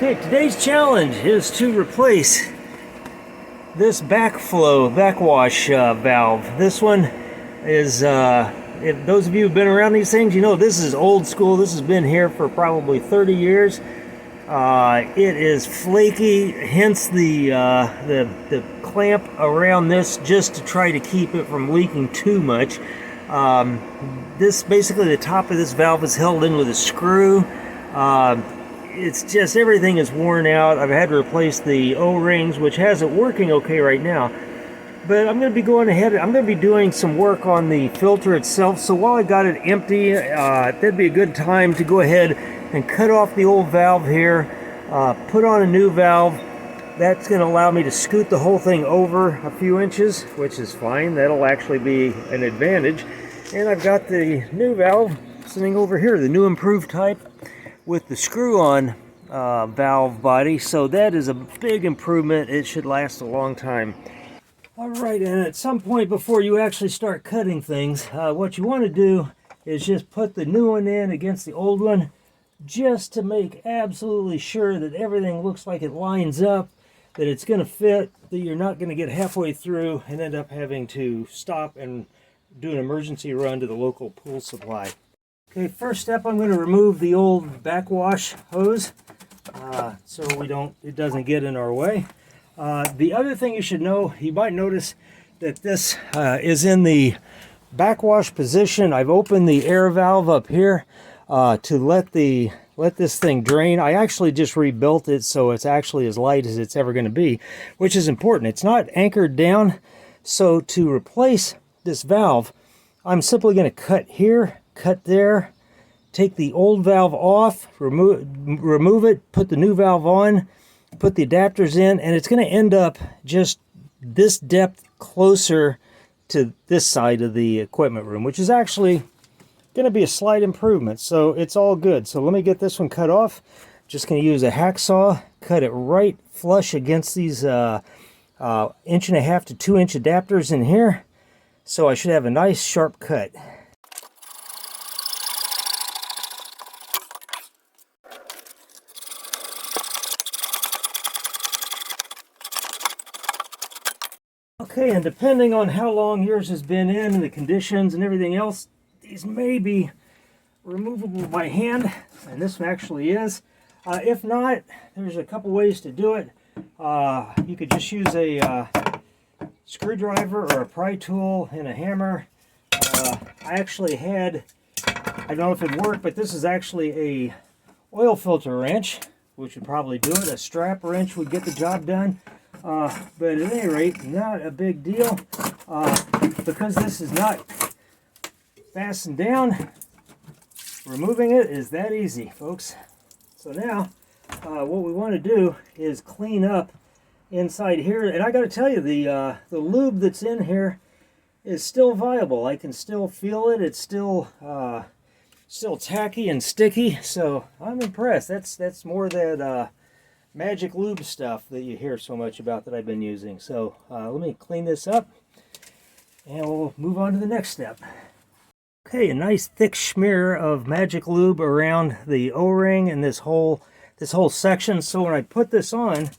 Okay, today's challenge is to replace this backflow backwash valve. This one is, if those of you who've been around these things, you know this is old school. This has been here for probably 30 years. It is flaky, hence the clamp around this just to try to keep it from leaking too much. This basically, the top of this valve is held in with a screw. It's just everything is worn out. I've had to replace the O-rings, which has it working okay right now. But I'm going to be going ahead, I'm going to be doing some work on the filter itself. So while I got it empty, that'd be a good time to go ahead and cut off the old valve here, put on a new valve. That's going to allow me to scoot the whole thing over a few inches, which is fine. That'll actually be an advantage. And I've got the new valve sitting over here, the new improved type with the screw-on valve body. So that is a big improvement. It should last a long time. All right, and at some point before you actually start cutting things, what you want to do is just put the new one in against the old one, just to make absolutely sure that everything looks like it lines up, that it's going to fit, that you're not going to get halfway through and end up having to stop and do an emergency run to the local pool supply. Okay, first step, I'm going to remove the old backwash hose so it doesn't get in our way. The other thing you should know, you might notice that this is in the backwash position. I've opened the air valve up here to let this thing drain. I actually just rebuilt it so it's actually as light as it's ever going to be, which is important. It's not anchored down. So to replace this valve, I'm simply going to cut here, cut there, take the old valve off, remove it, put the new valve on, put the adapters in, and it's going to end up just this depth closer to this side of the equipment room, which is actually going to be a slight improvement. So it's all good. So let me get this one cut off. Just going to use a hacksaw, cut it right flush against these 1.5 to 2 inch adapters in here. So I should have a nice sharp cut. Okay, and depending on how long yours has been in and the conditions and everything else, these may be removable by hand, and this one actually is. If not, there's a couple ways to do it. You could just use a screwdriver or a pry tool and a hammer. I actually had, I don't know if it worked, but this is actually a oil filter wrench, which would probably do it. A strap wrench would get the job done. But at any rate, not a big deal, because this is not fastened down. Removing it is that easy, folks. So now, what we want to do is clean up inside here. And I got to tell you, the lube that's in here is still viable. I can still feel it. It's still tacky and sticky. So I'm impressed. That's more that magic lube stuff that you hear so much about that I've been using. So let me clean this up and we'll move on to the next step. Okay, a nice thick smear of magic lube around the O-ring and this whole section. So when I put this on,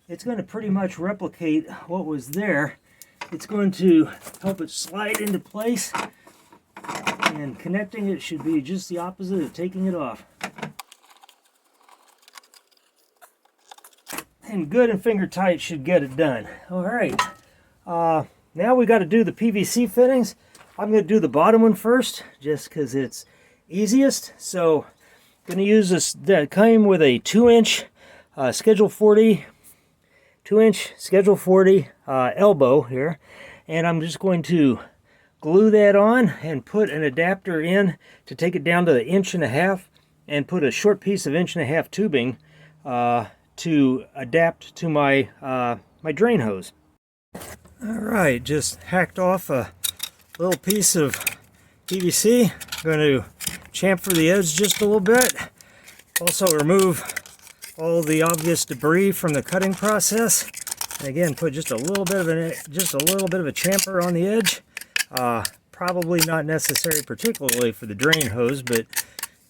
it's going to pretty much replicate what was there. It's going to help it slide into place, and connecting it should be just the opposite of taking it off. And good and finger tight should get it done. All right, now we got to do the PVC fittings. I'm going to do the bottom one first, just because it's easiest. So I'm going to use this that came with a 2-inch Schedule 40, 2-inch Schedule 40 elbow here, and I'm just going to glue that on and put an adapter in to take it down to the 1.5 inch, and put a short piece of 1.5 inch tubing to adapt to my my drain hose. All right, just hacked off a little piece of PVC. I'm going to chamfer the edge just a little bit. Also remove all the obvious debris from the cutting process. And again, put just a little bit of a chamfer on the edge. Probably not necessary, particularly for the drain hose, but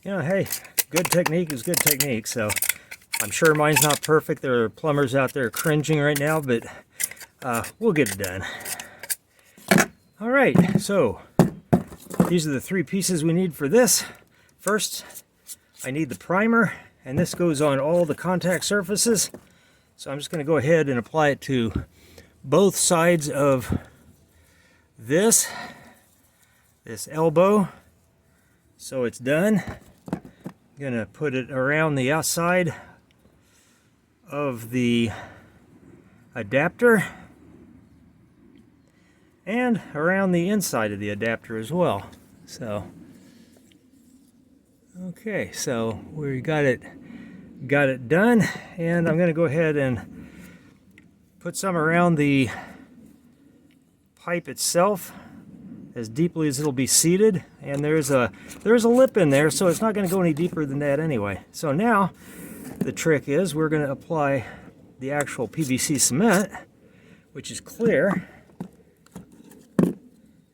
you know, hey, good technique is good technique. So I'm sure mine's not perfect. There are plumbers out there cringing right now, but we'll get it done. All right, so these are the 3 pieces we need for this. First, I need the primer, and this goes on all the contact surfaces. So I'm just going to go ahead and apply it to both sides of this elbow. So it's done. I'm going to put it around the outside of the adapter and around the inside of the adapter as well. So okay, so we got it done, and I'm going to go ahead and put some around the pipe itself as deeply as it'll be seated, and there's a lip in there, so it's not going to go any deeper than that anyway. So now the trick is we're going to apply the actual PVC cement, which is clear,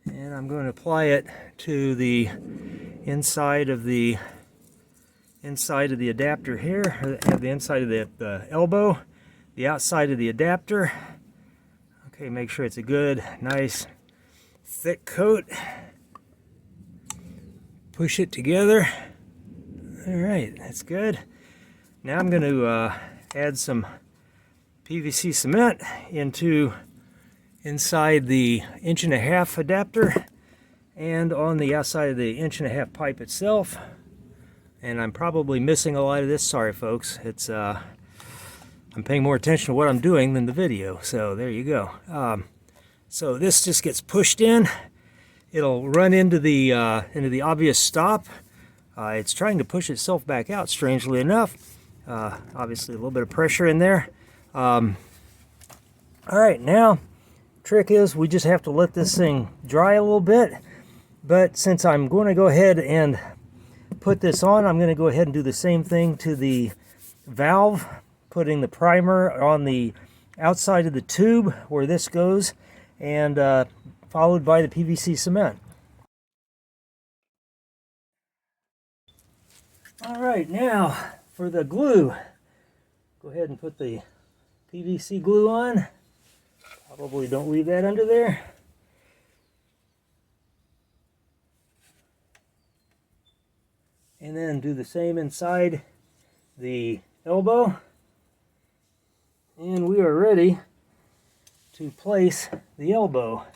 and I'm going to apply it to the inside of the adapter here, or the inside of the elbow, the outside of the adapter. Okay, make sure it's a good, nice, thick coat. Push it together. All right, that's good. Now I'm going to add some PVC cement inside the 1.5-inch adapter and on the outside of the 1.5-inch pipe itself. And I'm probably missing a lot of this. Sorry, folks. It's I'm paying more attention to what I'm doing than the video. So there you go. So this just gets pushed in. It'll run into the obvious stop. It's trying to push itself back out, strangely enough. Obviously a little bit of pressure in there. All right, now trick is we just have to let this thing dry a little bit. But since I'm going to go ahead and put this on, I'm going to go ahead and do the same thing to the valve, putting the primer on the outside of the tube where this goes, and followed by the PVC cement. All right, now for the glue. Go ahead and put the PVC glue on. Probably don't leave that under there. And then do the same inside the elbow. And we are ready to place the elbow.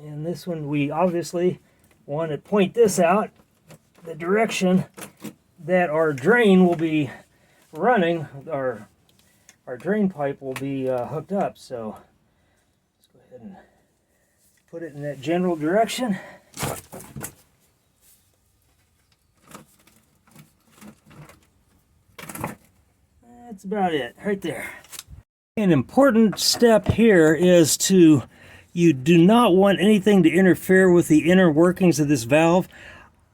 And this one, we obviously want to point this out, the direction that our drain will be running, our drain pipe will be hooked up. So let's go ahead and put it in that general direction. That's about it, right there. An important step here is you do not want anything to interfere with the inner workings of this valve.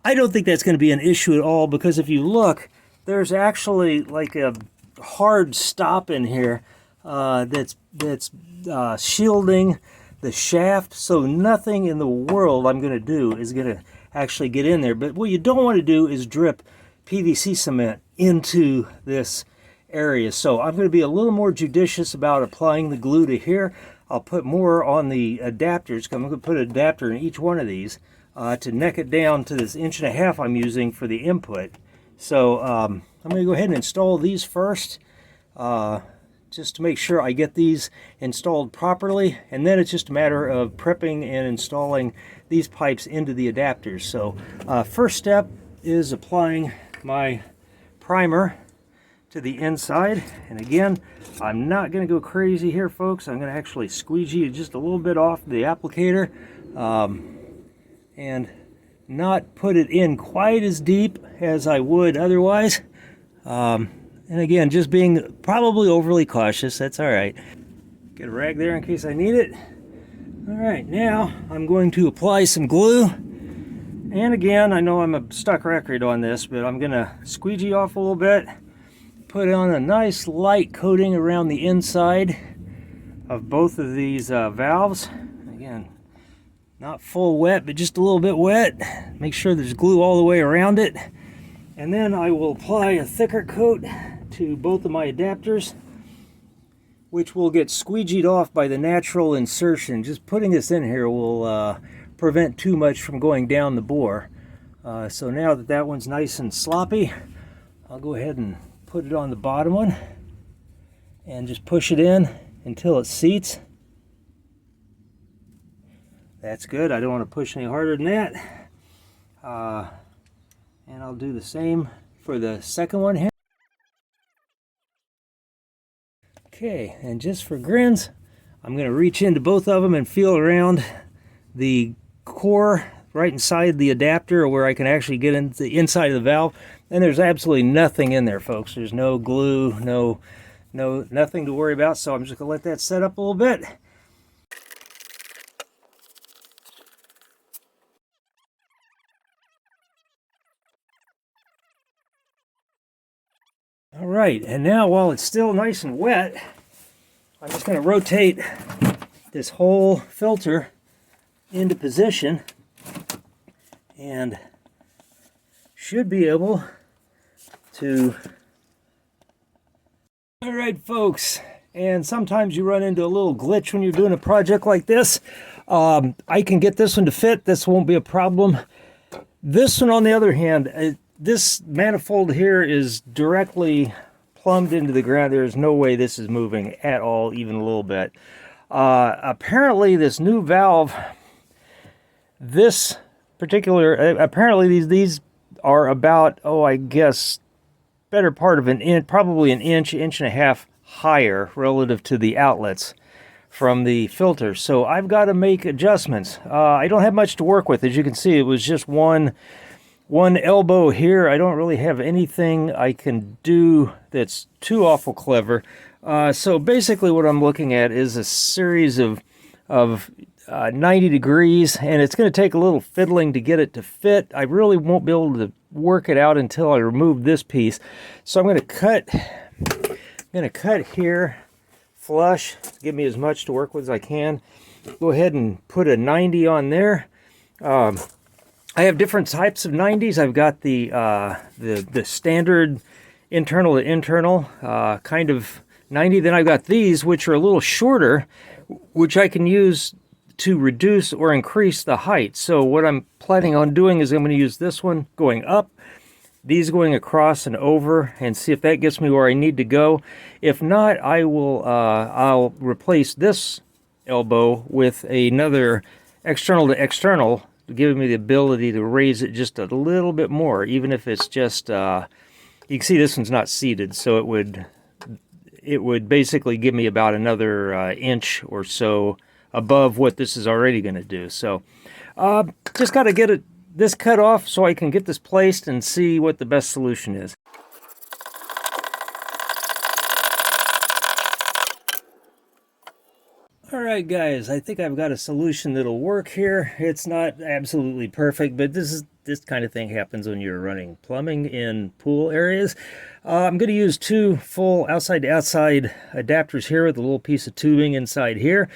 I don't think that's going to be an issue at all, because if you look, there's actually like a hard stop in here that's shielding the shaft, so nothing in the world I'm going to do is going to actually get in there. But what you don't want to do is drip PVC cement into this area. So I'm going to be a little more judicious about applying the glue to here. I'll put more on the adapters. I'm going to put an adapter in each one of these to neck it down to this 1.5 inch I'm using for the input. So I'm going to go ahead and install these first, just to make sure I get these installed properly, and then it's just a matter of prepping and installing these pipes into the adapters. So first step is applying my primer to the inside, and again, I'm not going to go crazy here, folks. I'm going to actually squeegee just a little bit off the applicator and not put it in quite as deep as I would otherwise. And again, just being probably overly cautious. That's all right. Get a rag there in case I need it. All right, now I'm going to apply some glue. And again, I know I'm a stuck record on this, but I'm going to squeegee off a little bit. Put on a nice light coating around the inside of both of these valves. Again, not full wet, but just a little bit wet. Make sure there's glue all the way around it. And then I will apply a thicker coat to both of my adapters, which will get squeegeed off by the natural insertion. Just putting this in here will prevent too much from going down the bore. So now that that one's nice and sloppy, I'll go ahead and put it on the bottom one and just push it in until it seats. That's good. I don't want to push any harder than that. And I'll do the same for the second one here. Okay, and just for grins, I'm going to reach into both of them and feel around the core right inside the adapter where I can actually get into the inside of the valve. And there's absolutely nothing in there, folks. There's no glue, nothing to worry about. So I'm just going to let that set up a little bit. All right, and now while it's still nice and wet, I'm just going to rotate this whole filter into position and should be able to... All right, folks, and sometimes you run into a little glitch when you're doing a project like this. I can get this one to fit. This won't be a problem. This one, on the other hand, this manifold here is directly plumbed into the ground. There's no way this is moving at all, even a little bit. Apparently this new valve, this particular, apparently these are about, oh, I guess, better part of an inch, probably an inch, inch and a half higher relative to the outlets from the filter. So I've got to make adjustments. I don't have much to work with. As you can see, it was just one elbow here. I don't really have anything I can do that's too awful clever. So basically what I'm looking at is a series of 90 degrees, and it's going to take a little fiddling to get it to fit. I really won't be able to work it out until I remove this piece. So I'm going to cut here flush, give me as much to work with as I can. Go ahead and put a 90 on there. I have different types of 90s. I've got the standard internal to internal kind of 90. Then I've got these, which are a little shorter, which I can use to reduce or increase the height. So what I'm planning on doing is I'm going to use this one going up, these going across and over, and see if that gets me where I need to go. If not, I'll replace this elbow with another external to external, giving me the ability to raise it just a little bit more, even if it's just, you can see this one's not seated, so it would basically give me about another inch or so above what this is already going to do. So just got to get this cut off so I can get this placed and see what the best solution is. Alright guys, I think I've got a solution that'll work here. It's not absolutely perfect, but this kind of thing happens when you're running plumbing in pool areas. I'm going to use two full outside-to-outside adapters here with a little piece of tubing inside here.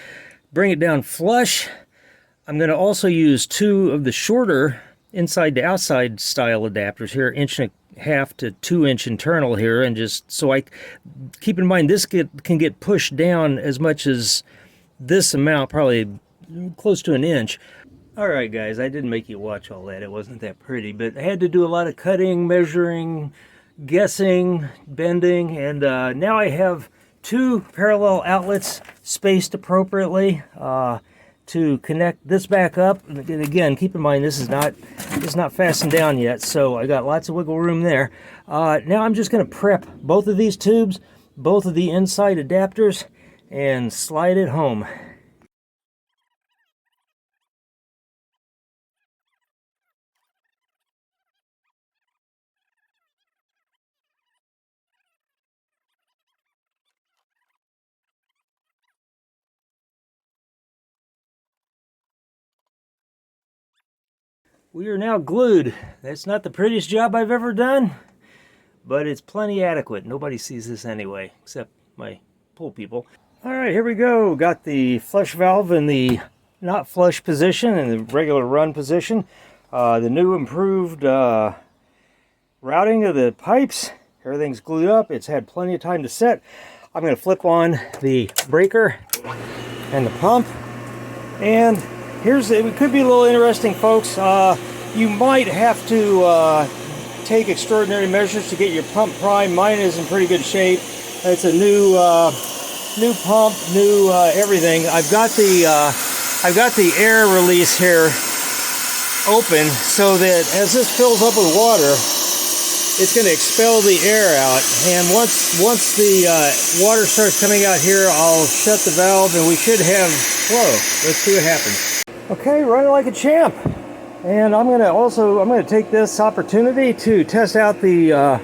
Bring it down flush. I'm going to also use two of the shorter inside-to-outside style adapters here, 1.5 to 2 inch internal here, and just so I keep in mind this can get pushed down as much as this amount, probably close to an inch. All right, guys, I didn't make you watch all that. It wasn't that pretty, but I had to do a lot of cutting, measuring, guessing, bending, and now I have two parallel outlets spaced appropriately to connect this back up. And again, keep in mind this is not fastened down yet, so I got lots of wiggle room there. Now I'm just going to prep both of these tubes, both of the inside adapters, and slide it home. We are now glued. That's not the prettiest job I've ever done, but it's plenty adequate. Nobody sees this anyway, except my pool people. All right, here we go. Got the flush valve in the not flush position and the regular run position. The new improved routing of the pipes Everything's glued up. It's had plenty of time to set. I'm going to flip on the breaker and the pump. And it could be a little interesting, folks. You might have to take extraordinary measures to get your pump primed. Mine is in pretty good shape. It's a new pump, new everything. I've got the air release here open so that as this fills up with water, it's going to expel the air out. And once the water starts coming out here, I'll shut the valve and we should have flow. Let's see what happens. Okay, running like a champ. And I'm going to take this opportunity to test out the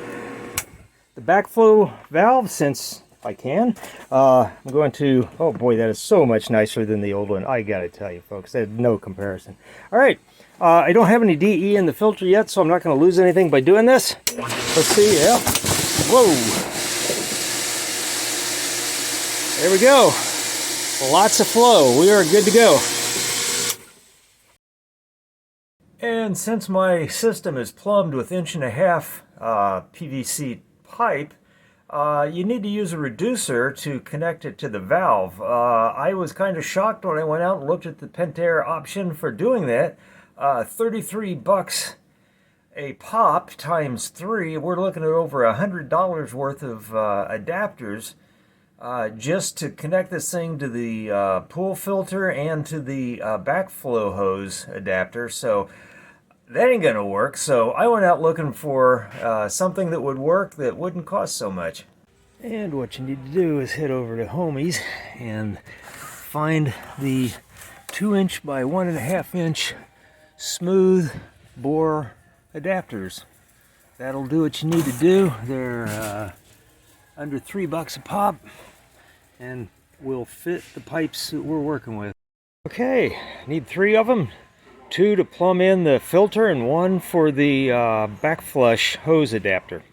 backflow valve, since I can. I'm going to, oh boy, that is so much nicer than the old one. I gotta tell you, folks, there's no comparison. All right, I don't have any DE in the filter yet, so I'm not going to lose anything by doing this. Let's see, yeah. Whoa. There we go. Lots of flow. We are good to go. And since my system is plumbed with 1.5 PVC pipe, you need to use a reducer to connect it to the valve. I was kind of shocked when I went out and looked at the Pentair option for doing that. 33 bucks a pop times 3. We're looking at over $100 worth of adapters just to connect this thing to the pool filter and to the backflow hose adapter. So that ain't gonna work. So I went out looking for something that would work that wouldn't cost so much. And what you need to do is head over to Homey's and find the 2" by 1.5" smooth bore adapters. That'll do what you need to do. They're under $3 a pop and will fit the pipes that we're working with. Okay, need 3 of them. 2 to plumb in the filter and 1 for the backflush hose adapter.